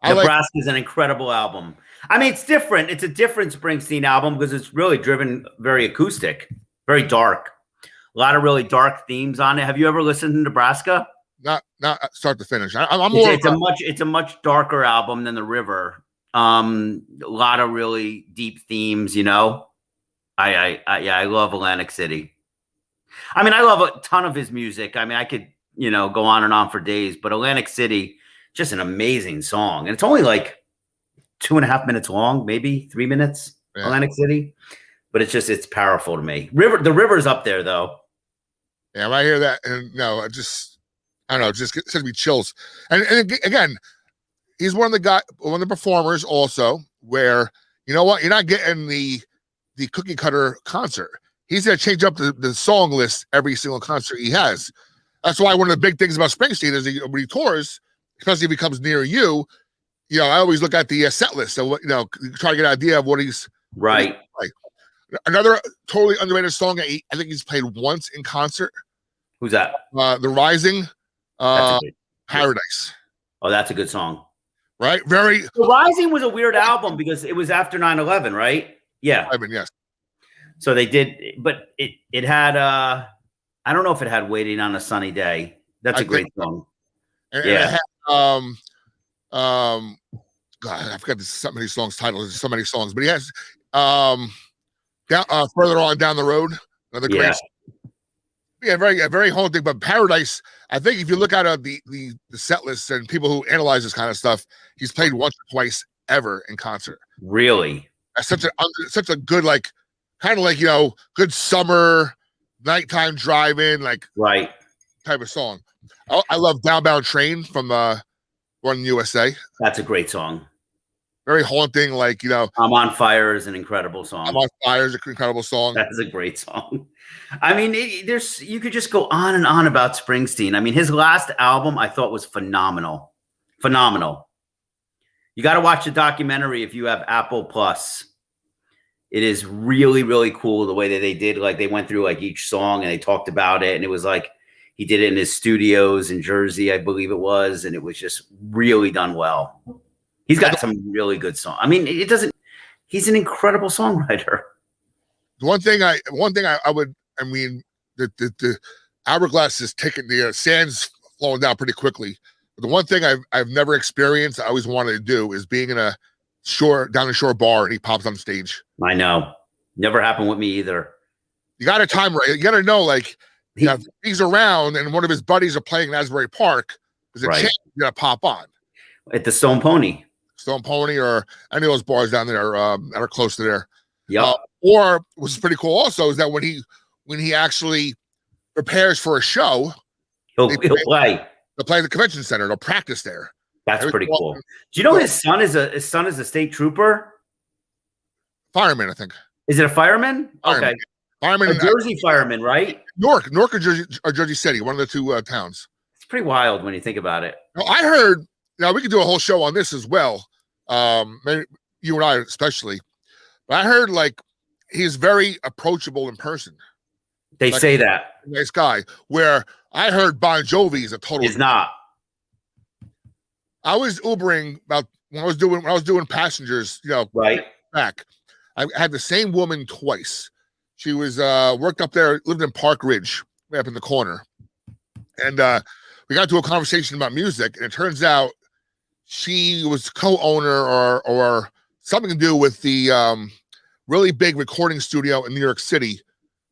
Nebraska is an incredible album. I mean, it's different. It's a different Springsteen album because it's really driven very acoustic, very dark. A lot of really dark themes on it. Have you ever listened to Nebraska? Not start to finish. I'm more. It's a much darker album than The River. A lot of really deep themes, you know. I love Atlantic City. I mean, I love a ton of his music. I mean, I could, you know, go on and on for days, but Atlantic City, just an amazing song. And it's only like 2.5 minutes long, maybe 3 minutes, yeah. Atlantic City. But it's powerful to me. The river's up there though. Yeah, when I hear that, and no, I don't know, it just gives me chills. And again, he's one of the performers also where, you know what, you're not getting the cookie cutter concert. He's going to change up the song list every single concert he has. That's why one of the big things about Springsteen is when he tours, especially if he comes near you, you know, I always look at the set list. So, you know, try to get an idea of what he's right. Like. Another totally underrated song I think he's played once in concert. Who's that? The Rising, Paradise. Oh, that's a good song. Right? Very. The Rising was a weird album because it was after 9/11, right? Yeah. Yes. So they did, but it had I don't know if it had Waiting on a Sunny Day. That's a great song. And it had, God, I forgot so many songs titles. There's so many songs, but he has Further On Down the Road, another great song. Yeah, very haunting. But Paradise, I think if you look at the set lists and people who analyze this kind of stuff, he's played once or twice ever in concert. Really? That's such a good, like, kind of like, you know, good summer nighttime drive-in, like, right, type of song. I love Downbound Train from Run USA. That's a great song. Very haunting, like, you know. I'm on Fire is an incredible song. I'm on Fire is an incredible song. That is a great song. I mean, you could just go on and on about Springsteen. I mean, his last album I thought was phenomenal. Phenomenal. You got to watch the documentary if you have Apple Plus. It is really, really cool the way that they did. Like, they went through like each song and they talked about it. And it was like he did it in his studios in Jersey, I believe it was. And it was just really done well. He's got some really good songs. I mean, he's an incredible songwriter. One thing I mean, the hourglass is taking, the sand's flowing down pretty quickly. But the one thing I've never experienced, I always wanted to do, is being in a down the shore bar and he pops on stage. I know. Never happened with me either. You got to time right. You got to know, like, you know, if he's around and one of his buddies are playing in Asbury Park, there's a chance you're going to pop on. At the Stone Pony, or any of those bars down there that are close to there. Yeah. Or what's pretty cool also is that when he actually prepares for a show, he'll play. They'll play at the convention center. They'll practice there. That's pretty cool. Do you know his son is a state trooper? Fireman, I think. Is it a fireman? Okay. Fireman. A Jersey fireman, right? Newark or Jersey City, one of the two towns. It's pretty wild when you think about it. Now, I heard, now we could do a whole show on this as well. Maybe you and I especially. But I heard, like, he's very approachable in person. They say that. Nice guy. Where I heard Bon Jovi is a total. He's not. I was Ubering about when I was doing passengers, you know, right back. I had the same woman twice. She was worked up there, lived in Park Ridge, way up in the corner. And we got to a conversation about music, and it turns out she was co-owner or something to do with the really big recording studio in New York City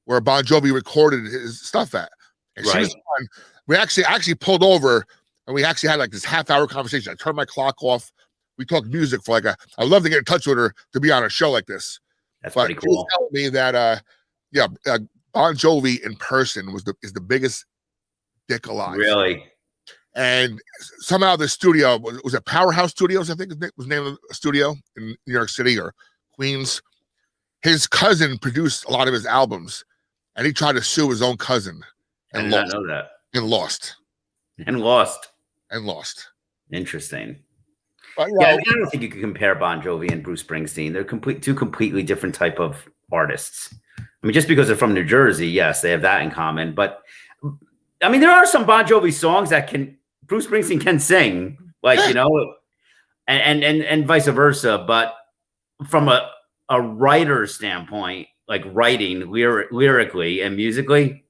where Bon Jovi recorded his stuff at. And she was fun. We actually pulled over and we actually had like this half-hour conversation. I turned my clock off. We talked music for I'd love to get in touch with her to be on a show like this. That's pretty cool. She was telling me that Bon Jovi in person is the biggest dick alive. Really? And somehow the studio was it Powerhouse Studios, I think was the name of the studio in New York City or Queens. His cousin produced a lot of his albums, and he tried to sue his own cousin. I did not know that. And lost. Interesting. But, I don't think you can compare Bon Jovi and Bruce Springsteen. They're two completely different type of artists. I mean, just because they're from New Jersey, yes, they have that in common. But I mean, there are some Bon Jovi songs that Bruce Springsteen can sing, like, you know, and vice versa. But from a writer's standpoint, like writing lyrically and musically,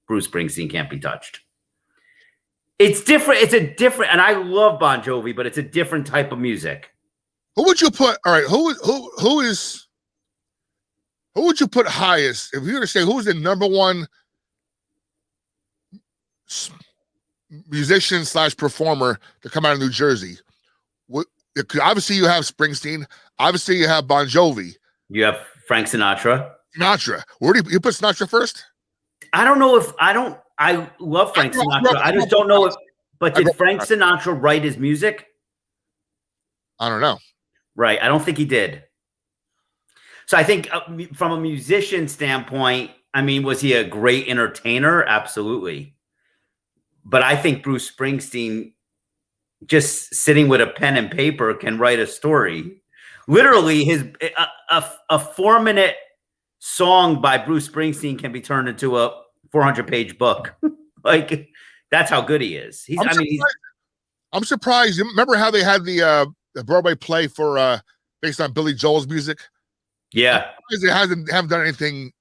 Bruce Springsteen can't be touched. It's different. And I love Bon Jovi, but it's a different type of music. Who would you put? All right, who would you put highest if you were to say who's the number one musician / performer to come out of New Jersey? Obviously, you have Springsteen. Obviously, you have Bon Jovi. You have Frank Sinatra. Where do you put Sinatra first? I don't know if I love Frank Sinatra. I just don't know if. But did Frank Sinatra write his music? I don't know. Right. I don't think he did. So I think from a musician standpoint, I mean, was he a great entertainer? Absolutely. But I think Bruce Springsteen, just sitting with a pen and paper, can write a story. Literally, a 4-minute song by Bruce Springsteen can be turned into a 400-page book. Like, that's how good he is. I'm surprised. You remember how they had the Broadway play for based on Billy Joel's music? Yeah, they haven't done anything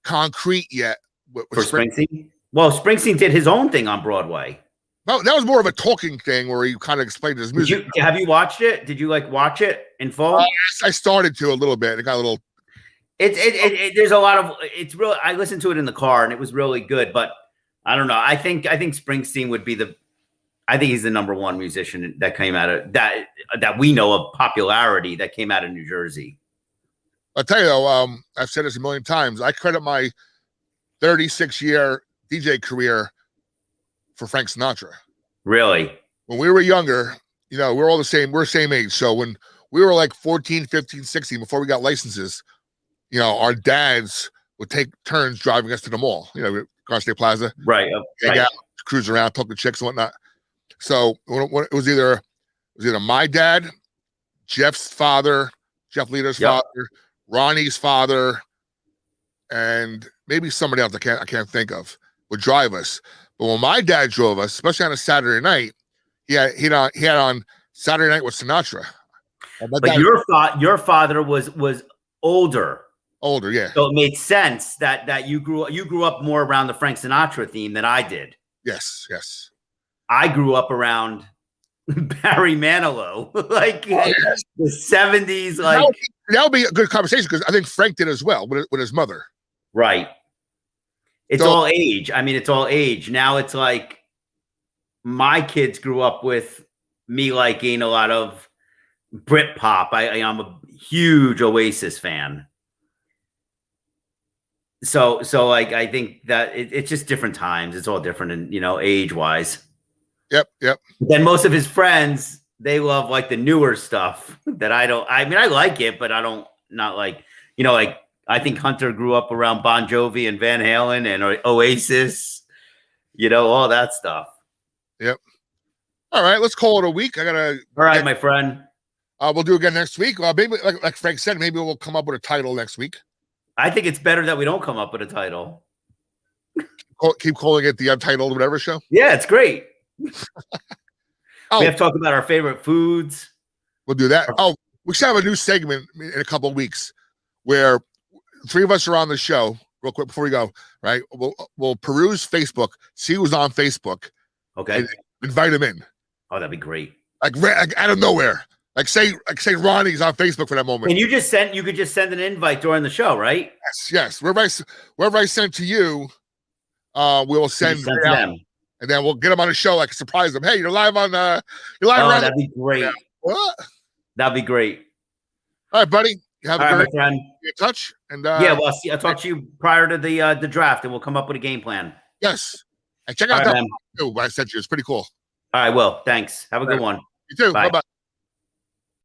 concrete yet with Springsteen. Well, Springsteen did his own thing on Broadway. No, that was more of a talking thing where he kind of explained his music. Have you watched it? Did you watch it in full? Yes, I started to a little bit. It got a little. There's a lot of. It's real. I listened to it in the car and it was really good. But I don't know. I think Springsteen would be I think he's the number one musician that came out of that we know of popularity that came out of New Jersey. I'll tell you though, I've said this a million times. I credit my 36-year DJ career for Frank Sinatra. Really? When we were younger, we're all the same. We're the same age. So when we were like 14, 15, 16, before we got licenses, our dads would take turns driving us to the mall, Garden State Plaza. Right. Hang out, cruise around, talk to chicks and whatnot. So when it was either my dad, Jeff's father, Jeff Leder's father, Ronnie's father, and maybe somebody else I can't think of, would drive us. But when my dad drove us, especially on a Saturday night, he had on Saturday Night with Sinatra. But your father was older. Older, yeah. So it made sense that you grew up more around the Frank Sinatra theme than I did. Yes. I grew up around Barry Manilow, the 70s. That would be a good conversation because I think Frank did as well with his mother. Right. It's all age. I mean, it's all age. Now it's like my kids grew up with me liking a lot of Britpop. I'm a huge Oasis fan. So I think that it's just different times. It's all different, and age wise. Yep. Then most of his friends, they love the newer stuff that I don't. I mean, I like it, but I don't. Not I think Hunter grew up around Bon Jovi and Van Halen and Oasis. All that stuff. Yep. All right, let's call it a week. All right, my friend. We'll do it again next week. Maybe, like Frank said, maybe we'll come up with a title next week. I think it's better that we don't come up with a title. Keep calling it the Untitled whatever show. Yeah, it's great. We have to talk about our favorite foods. We'll do that. We should have a new segment in a couple of weeks where 3 of us are on the show. Real quick before we go, right? We'll peruse Facebook, see who's on Facebook. Okay. And invite him in. Oh, that'd be great. Like out of nowhere. Like say Ronnie's on Facebook for that moment. And you could just send an invite during the show, right? Yes. Wherever I send to you, we'll send to them. And then we'll get them on the show, surprise them. Hey, you're live on Oh, that'd be great. Yeah. What? That'd be great. All right, buddy. Have a good friend. Be in touch. And well, I'll talk to you prior to the draft, and we'll come up with a game plan. Yes. And check out that I sent you. It's pretty cool. All right, well, thanks. Have a good one. You too. Bye-bye.